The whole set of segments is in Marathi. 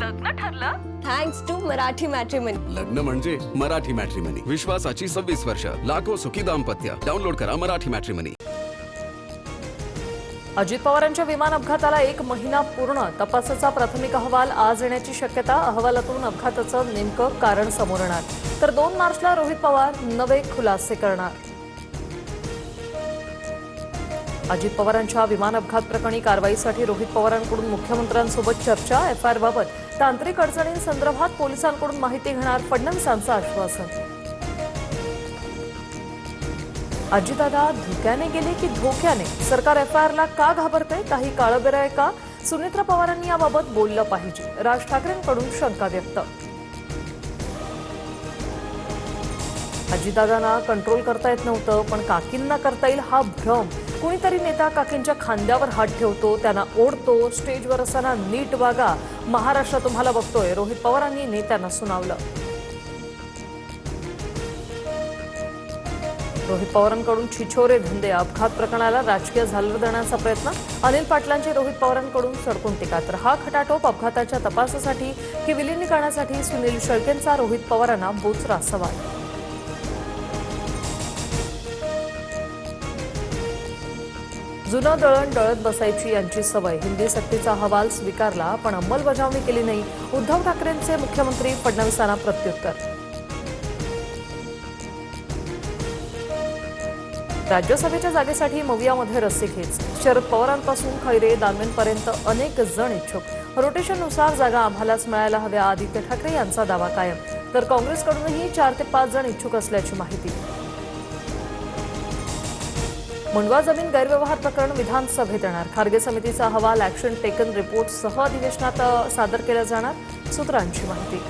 लग्न ठरलं? Thanks to Marathi matrimony. लग्न म्हणजे मराठी मॅट्रिमनी. विश्वासाची 26 वर्ष. लाखो सुखी दाम्पत्य. डाउनलोड करा मराठी मॅट्रिमनी. अजित पवारांच्या विमान अपघाताला 1 महिना पूर्ण. तपासाचा प्राथमिक अहवाल आज येण्याची शक्यता. अहवालातून अपघाताचं नेमकं कारण समोर येणार. तर 2 मार्चला रोहित पवार नवे खुलासे करणार. अजित पवारांच्या विमान अपघात प्रकरणी कारवाईसाठी रोहित पवारांकडून मुख्यमंत्र्यांसोबत चर्चा. एफआयआर बाबत तांत्रिक अडचणींसंदर्भात पोलिसांकडून माहिती घेणार फडणवीसांचं आश्वासन. अजितदादा धोक्याने गेले की धोक्याने? सरकार एफआयआरला का घाबरते? काही काळबेरा आहे का? सुनेत्रा पवारांनी याबाबत बोललं पाहिजे. राज ठाकरेंकडून शंका व्यक्त. अजितदादांना कंट्रोल करता येत नव्हतं, पण काकींना करता येईल हा भ्रम. कुणीतरी नेता काकींच्या खांद्यावर हात ठेवतो, त्यांना ओढतो. स्टेजवर असताना नीट वागा, महाराष्ट्र तुम्हाला बघतोय, रोहित पवारांनी नेत्यांना सुनावलं. रोहित पवारांकडून छिछोरे धंदे. अपघात प्रकरणाला राजकीय झालर देण्याचा प्रयत्न. अनिल पाटलांची रोहित पवारांकडून सडकून टीका. तर हा खटाटोप अपघाताच्या तपासासाठी की विलिनीकरणासाठी सुनील शेळकेंचा रोहित पवारांना बोचरा सवाल. जुनं दळण दळत बसायची यांची सवय. हिंदी सक्तीचा अहवाल स्वीकारला, पण अंमलबजावणी केली नाही. उद्धव ठाकरेंचे मुख्यमंत्री फडणवीसांना प्रत्युत्तर. राज्यसभेच्या जागेसाठी मवियामध्ये रस्सीखेच. शरद पवारांपासून खैरे दानवेंपर्यंत अनेक जण इच्छुक. रोटेशननुसार जागा आम्हालाच मिळायला हव्या, आदित्य ठाकरे यांचा दावा कायम. तर काँग्रेसकडूनही 4 ते 5 जण इच्छुक असल्याची माहिती. मुंडवा जमीन गैरव्यवहार प्रकरण विधानसभेत येणार. खारगे समितीचा अहवाल ऍक्शन टेकन रिपोर्ट सह अधिवेशनात सादर केला जाणार. सूत्रांची माहिती.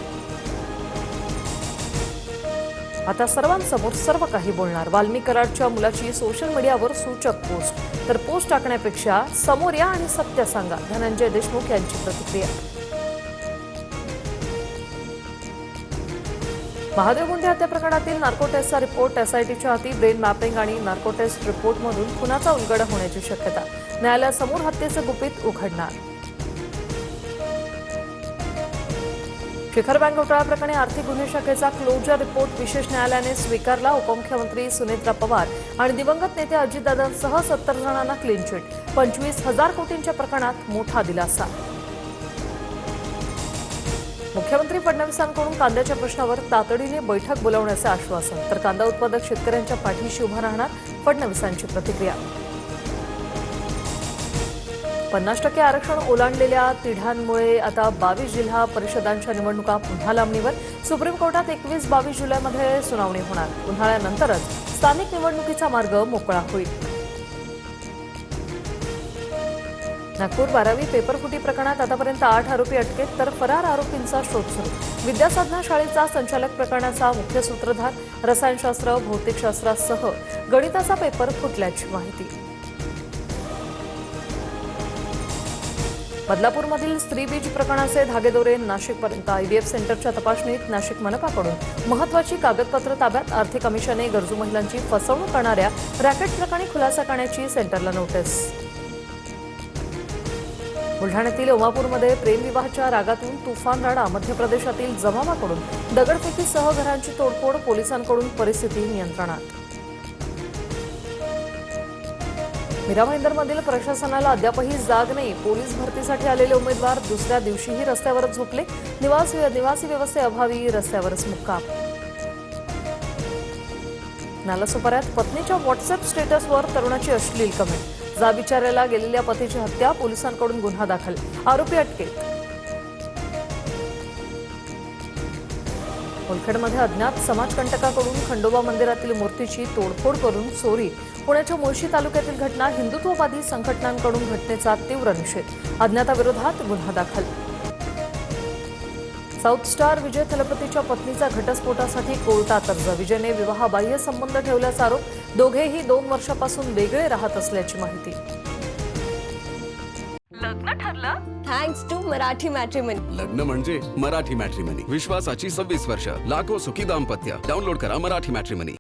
आता सर्वांसमोर सर्व काही बोलणार. वाल्मिक कराडच्या मुलाची सोशल मीडियावर सूचक पोस्ट. तर पोस्ट टाकण्यापेक्षा समोर या आणि सत्य सांगा, धनंजय देशमुख यांची प्रतिक्रिया. महादेव गुंडे हत्या प्रकरणातील नार्को टेस्टचा रिपोर्ट. एसआयटीच्या हाती ब्रेन मॅपिंग आणि नार्को टेस्ट रिपोर्टमधून खुनाचा उलगडा होण्याची शक्यता. न्यायालयासमोर हत्येचं गुपित उघडणार. शिखर बँक घोटाळा प्रकरणी आर्थिक गुन्हे शाखेचा क्लोजर रिपोर्ट विशेष न्यायालयाने स्वीकारला. उपमुख्यमंत्री सुनेत्रा पवार आणि दिवंगत नेते अजितदादांसह 70 जणांना क्लीन चिट. 25,000 कोटींच्या प्रकरणात मोठा दिलासा. मुख्यमंत्री फडणवीसांकडून कांद्याच्या प्रश्नावर तातडीने बैठक बोलावण्याचे आश्वासन. तर कांदा उत्पादक शेतकऱ्यांच्या पाठीशी उभा राहणार, फडणवीसांची प्रतिक्रिया. 50% आरक्षण ओलांडलेल्या तिढ्यांमुळे आता 22 जिल्हा परिषदांच्या निवडणुका पुन्हा लांबणीवर. सुप्रीम कोर्टात 21-22 जुलैमध्ये सुनावणी होणार. उन्हाळ्यानंतरच स्थानिक निवडणुकीचा मार्ग मोकळा होईल. नागपूर 12वी पेपरफुटी प्रकरणात आतापर्यंत 8 आरोपी अटकेत. तर फरार आरोपींचा शोध सुरू. विद्यासाधना शाळेचा संचालक प्रकरणाचा मुख्य सूत्रधार. रसायनशास्त्र, भौतिकशास्त्रासह गणिताचा पेपर फुटल्याची माहिती. बदलापूरमधील स्त्रीबीज प्रकरणाचे धागेदोरे नाशिकपर्यंत. आयव्हीएफ सेंटरच्या तपासणीत नाशिक मनपाकडून महत्वाची कागदपत्र ताब्यात. आर्थिक अमिषाने गरजू महिलांची फसवणूक करणाऱ्या रॅकेट प्रकरणी खुलासा करण्याची सेंटरला नोटीस. बुलढाण्यातील ओमापूरमध्ये प्रेमविवाहाच्या रागातून तुफान राडा. मध्य प्रदेशातील जमावाकडून दगडफेकीसह घरांची तोडफोड. पोलिसांकडून परिस्थिती नियंत्रणात. मीरा भाईंदरमधील प्रशासनाला अद्यापही जाग नाही. पोलीस भरतीसाठी आलेले उमेदवार दुसऱ्या दिवशीही रस्त्यावरच झोपले. निवासी व्यवस्थेअभावी रस्त्यावरच मुक्काम. नालासोपाऱ्यात पत्नीच्या व्हॉट्सअप स्टेटसवर तरुणाची अश्लील कमेंट. जाब विचारायला गेलेल्या पतीची हत्या. पोलिसांकडून गुन्हा दाखल. आरोपी अटकेत. मुलखेडमध्ये अज्ञात समाजकंटकाकडून खंडोबा मंदिरातील मूर्तीची तोडफोड करून चोरी. पुण्याच्या मुळशी तालुक्यातील घटना. हिंदुत्ववादी संघटनांकडून घटनेचा तीव्र निषेध. अज्ञाताविरोधात गुन्हा दाखल. साऊथ स्टार विजय थलपतीच्या पत्नीचा घटस्फोटासाठी कोर्टात अर्ज. विजयने विवाहबाह्य संबंध ठेवल्याचा आरोप. दोघेही 2 वर्षापासून वेगळे राहत असल्याची माहिती. लग्न ठरलं? Thanks to Marathi matrimony. लग्न म्हणजे मराठी मॅट्रिमनी. विश्वासाची 26 वर्ष. लाखो सुखी दाम्पत्य. डाउनलोड करा मराठी मॅट्रिमनी.